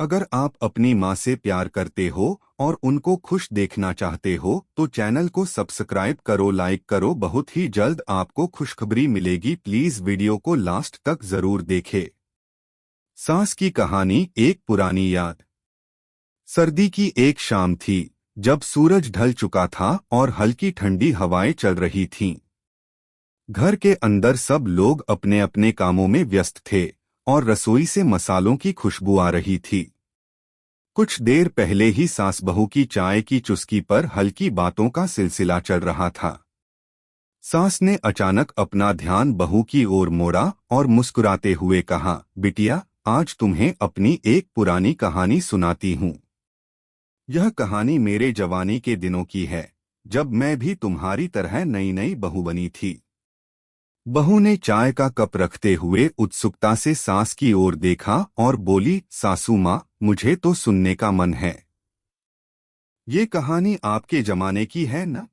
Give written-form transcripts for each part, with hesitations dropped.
अगर आप अपनी माँ से प्यार करते हो और उनको खुश देखना चाहते हो तो चैनल को सब्सक्राइब करो, लाइक करो। बहुत ही जल्द आपको खुशखबरी मिलेगी। प्लीज वीडियो को लास्ट तक जरूर देखें। सास की कहानी। एक पुरानी याद। सर्दी की एक शाम थी जब सूरज ढल चुका था और हल्की ठंडी हवाएं चल रही थीं। घर के अंदर सब लोग अपने अपने कामों में व्यस्त थे और रसोई से मसालों की खुशबू आ रही थी। कुछ देर पहले ही सास बहू की चाय की चुस्की पर हल्की बातों का सिलसिला चल रहा था। सास ने अचानक अपना ध्यान बहू की ओर मोड़ा और मुस्कुराते हुए कहा, बिटिया, आज तुम्हें अपनी एक पुरानी कहानी सुनाती हूँ। यह कहानी मेरे जवानी के दिनों की है, जब मैं भी तुम्हारी तरह नई नई बहू बनी थी। बहू ने चाय का कप रखते हुए उत्सुकता से सास की ओर देखा और बोली, सासू माँ, मुझे तो सुनने का मन है। ये कहानी आपके जमाने की है न?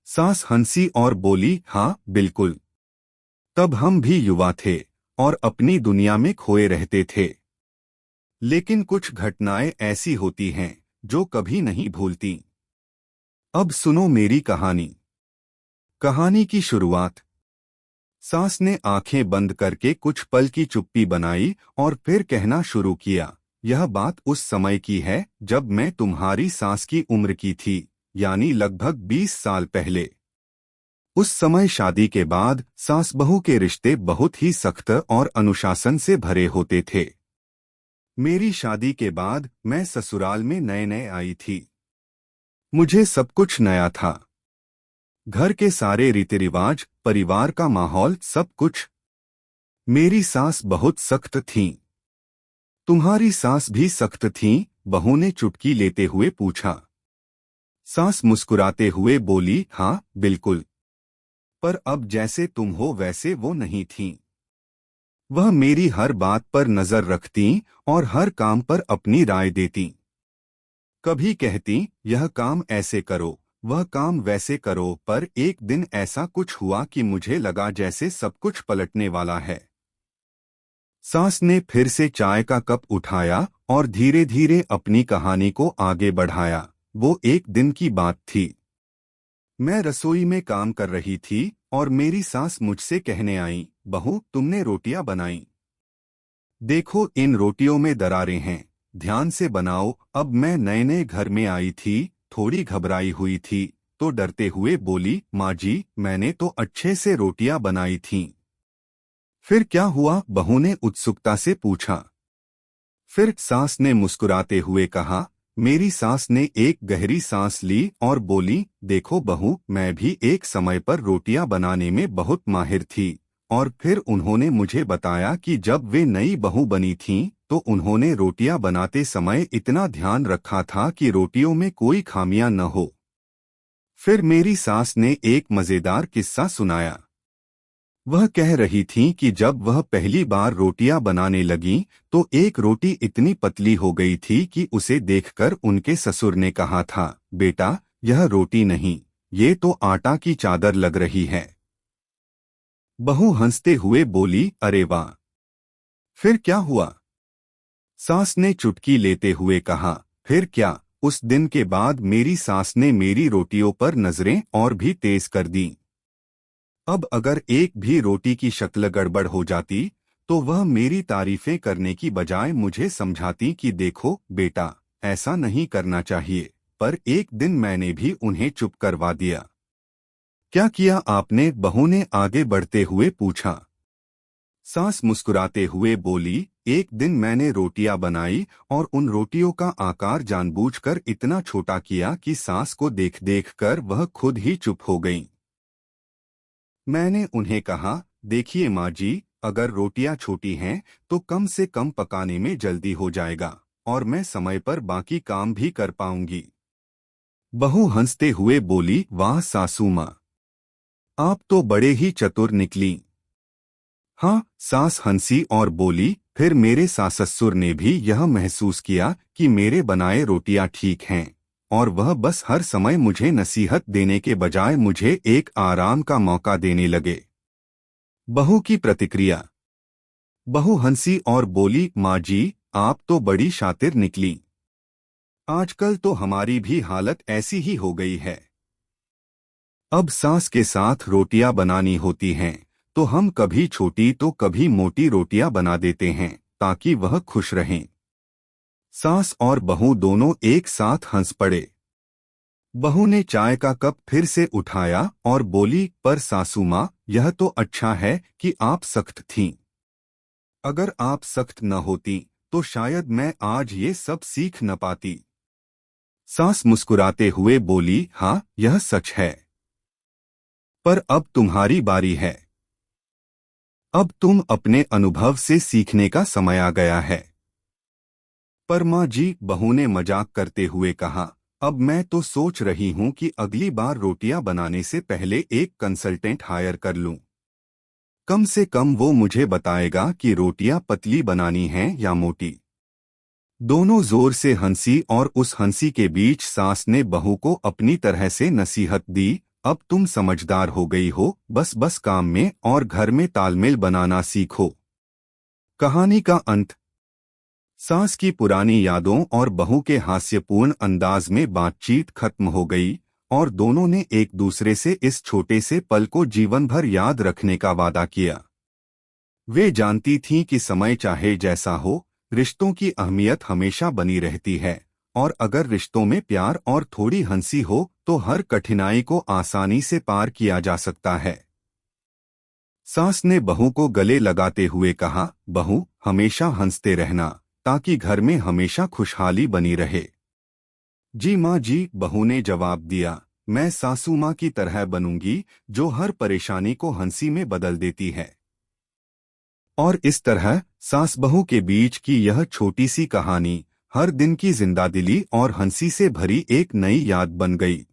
सास हंसी और बोली, हाँ बिल्कुल। तब हम भी युवा थे और अपनी दुनिया में खोए रहते थे। लेकिन कुछ घटनाएं ऐसी होती हैं जो कभी नहीं भूलती। अब सुनो मेरी कहानी। कहानी की शुरुआत। सास ने आंखें बंद करके कुछ पल की चुप्पी बनाई और फिर कहना शुरू किया, यह बात उस समय की है जब मैं तुम्हारी सास की उम्र की थी, यानी लगभग 20 साल पहले। उस समय शादी के बाद सास बहू के रिश्ते बहुत ही सख्त और अनुशासन से भरे होते थे। मेरी शादी के बाद मैं ससुराल में नए नए आई थी। मुझे सब कुछ नया था। घर के सारे रीति रिवाज, परिवार का माहौल, सब कुछ। मेरी सास बहुत सख्त थीं। तुम्हारी सास भी सख्त थीं? बहू ने चुटकी लेते हुए पूछा। सास मुस्कुराते हुए बोली, हाँ बिल्कुल। पर अब जैसे तुम हो वैसे वो नहीं थीं। वह मेरी हर बात पर नजर रखतीं और हर काम पर अपनी राय देतीं। कभी कहतीं, यह काम ऐसे करो, वह काम वैसे करो, पर एक दिन ऐसा कुछ हुआ कि मुझे लगा जैसे सब कुछ पलटने वाला है। सास ने फिर से चाय का कप उठाया और धीरे धीरे अपनी कहानी को आगे बढ़ाया। वो एक दिन की बात थी। मैं रसोई में काम कर रही थी और मेरी सास मुझसे कहने आई, बहू, तुमने रोटियां बनाई। देखो, इन रोटियों में दरारें हैं, ध्यान से बनाओ। अब मैं नए नए घर में आई थी, थोड़ी घबराई हुई थी, तो डरते हुए बोली, माँ जी, मैंने तो अच्छे से रोटियां बनाई थीं। फिर क्या हुआ? बहू ने उत्सुकता से पूछा। फिर सास ने मुस्कुराते हुए कहा। मेरी सास ने एक गहरी सांस ली और बोली, देखो बहू, मैं भी एक समय पर रोटियां बनाने में बहुत माहिर थी। और फिर उन्होंने मुझे बताया कि जब वे नई बहू बनी थीं, तो उन्होंने रोटियां बनाते समय इतना ध्यान रखा था कि रोटियों में कोई खामियां न हो। फिर मेरी सास ने एक मजेदार किस्सा सुनाया। वह कह रही थीं कि जब वह पहली बार रोटियां बनाने लगीं, तो एक रोटी इतनी पतली हो गई थी कि उसे देखकर उनके ससुर ने कहा था, बेटा, यह रोटी नहीं, ये तो आटा की चादर लग रही है। बहू हंसते हुए बोली, अरे वाह! फिर क्या हुआ? सास ने चुटकी लेते हुए कहा। फिर क्या? उस दिन के बाद मेरी सास ने मेरी रोटियों पर नजरें और भी तेज कर दी। अब अगर एक भी रोटी की शक्ल गड़बड़ हो जाती, तो वह मेरी तारीफें करने की बजाय मुझे समझाती कि देखो बेटा, ऐसा नहीं करना चाहिए। पर एक दिन मैंने भी उन्हें चुप करवा दिया। क्या किया आपने? बहू ने आगे बढ़ते हुए पूछा। सास मुस्कुराते हुए बोली, एक दिन मैंने रोटियां बनाई और उन रोटियों का आकार जानबूझकर इतना छोटा किया कि सास को देख देख कर वह खुद ही चुप हो गईं। मैंने उन्हें कहा, देखिए माँ जी, अगर रोटियां छोटी हैं तो कम से कम पकाने में जल्दी हो जाएगा और मैं समय पर बाकी काम भी कर पाऊंगी। बहू हंसते हुए बोली, वाह सासू माँ, आप तो बड़े ही चतुर निकली। हाँ, सास हंसी और बोली, फिर मेरे सास-ससुर ने भी यह महसूस किया कि मेरे बनाए रोटियां ठीक हैं, और वह बस हर समय मुझे नसीहत देने के बजाय मुझे एक आराम का मौका देने लगे। बहू की प्रतिक्रिया। बहू हंसी और बोली, माँ जी, आप तो बड़ी शातिर निकली। आजकल तो हमारी भी हालत ऐसी ही हो गई है। अब सास के साथ रोटियां बनानी होती हैं, तो हम कभी छोटी तो कभी मोटी रोटियां बना देते हैं ताकि वह खुश रहें। सास और बहू दोनों एक साथ हंस पड़े। बहू ने चाय का कप फिर से उठाया और बोली, पर सासू माँ, यह तो अच्छा है कि आप सख्त थीं। अगर आप सख्त न होती तो शायद मैं आज ये सब सीख न पाती। सास मुस्कुराते हुए बोली, हाँ, यह सच है। पर अब तुम्हारी बारी है। अब तुम अपने अनुभव से सीखने का समय आ गया है। पर माँ जी, बहू ने मजाक करते हुए कहा, अब मैं तो सोच रही हूँ कि अगली बार रोटियां बनाने से पहले एक कंसल्टेंट हायर कर लूं। कम से कम वो मुझे बताएगा कि रोटियां पतली बनानी हैं या मोटी। दोनों जोर से हंसी और उस हंसी के बीच सास ने बहू को अपनी तरह से नसीहत दी, अब तुम समझदार हो गई हो, बस बस काम में और घर में तालमेल बनाना सीखो। कहानी का अंत। सास की पुरानी यादों और बहू के हास्यपूर्ण अंदाज में बातचीत खत्म हो गई और दोनों ने एक दूसरे से इस छोटे से पल को जीवन भर याद रखने का वादा किया। वे जानती थीं कि समय चाहे जैसा हो, रिश्तों की अहमियत हमेशा बनी रहती है, और अगर रिश्तों में प्यार और थोड़ी हंसी हो तो हर कठिनाई को आसानी से पार किया जा सकता है। सास ने बहू को गले लगाते हुए कहा, बहू, हमेशा हंसते रहना ताकि घर में हमेशा खुशहाली बनी रहे। जी माँ जी, बहू ने जवाब दिया, मैं सासू माँ की तरह बनूंगी जो हर परेशानी को हंसी में बदल देती है। और इस तरह सास बहू के बीच की यह छोटी सी कहानी हर दिन की जिंदादिली और हंसी से भरी एक नई याद बन गई।